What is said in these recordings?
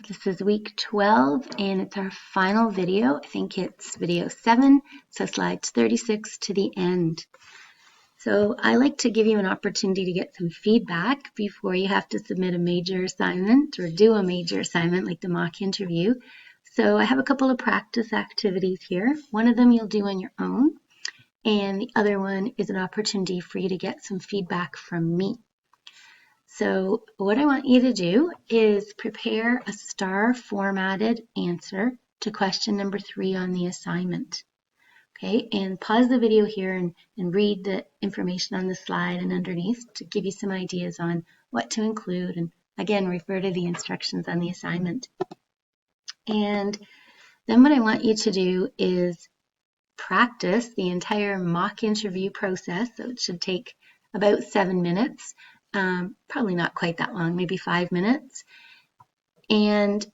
This is week 12 and it's our final video. I think it's video 7, so slides 36 to the end. So I like to give you an opportunity to get some feedback before you have to submit a major assignment or do a major assignment like the mock interview. So I have a couple of practice activities here. One of them you'll do on your own, and the other one is an opportunity for you to get some feedback from me. So what I want you to do is prepare a star formatted answer to question number 3 on the assignment. Okay, and pause the video here and read the information on the slide and underneath to give you some ideas on what to include, and again, refer to the instructions on the assignment. And then what I want you to do is practice the entire mock interview process. So it should take about 7 minutes. Probably not quite that long, maybe 5 minutes. And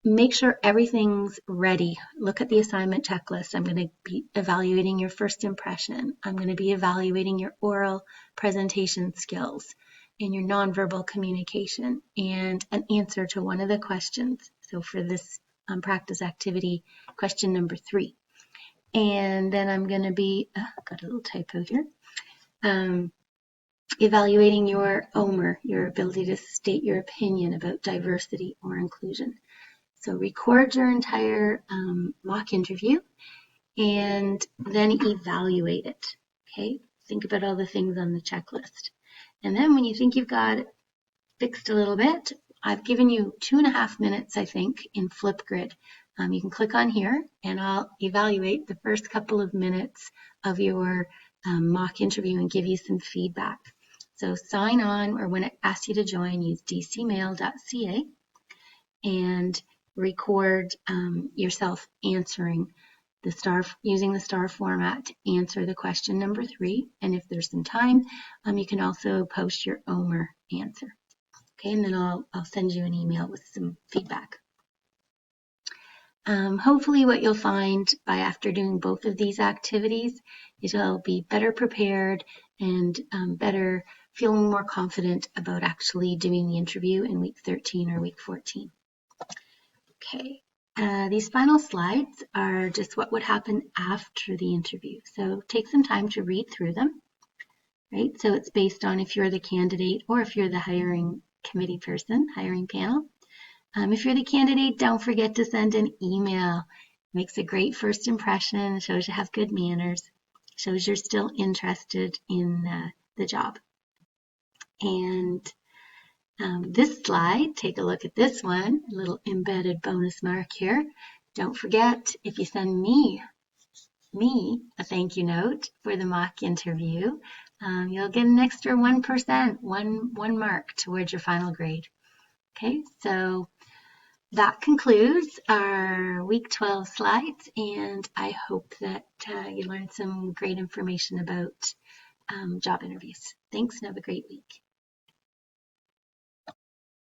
make sure everything's ready. Look at the assignment checklist. I'm going to be evaluating your first impression. I'm going to be evaluating your oral presentation skills and your nonverbal communication and an answer to one of the questions. So for this practice activity, question number 3. And then I'm going to be, got a little typo here, evaluating your OMER, your ability to state your opinion about diversity or inclusion. So record your entire mock interview and then evaluate it, okay? Think about all the things on the checklist. And then when you think you've got it fixed a little bit, I've given you 2.5 minutes, I think, in Flipgrid. You can click on here and I'll evaluate the first couple of minutes of your mock interview and give you some feedback. So sign on, or when it asks you to join, use dcmail.ca and record yourself answering the star, using the star format to answer the question number 3. And if there's some time, you can also post your OMER answer. Okay, and then I'll send you an email with some feedback. Hopefully what you'll find by after doing both of these activities is you'll be better prepared and better feeling more confident about actually doing the interview in week 13 or week 14. Okay, these final slides are just what would happen after the interview. So take some time to read through them, right? So it's based on if you're the candidate or if you're the hiring committee person, hiring panel. If you're the candidate, don't forget to send an email. Makes a great first impression, shows you have good manners, shows you're still interested in the job. And this slide, take a look at this one, a little embedded bonus mark here. Don't forget, if you send me a thank you note for the mock interview, you'll get an extra 1%, one mark towards your final grade. Okay, so that concludes our week 12 slides, and I hope that you learned some great information about job interviews. Thanks and have a great week.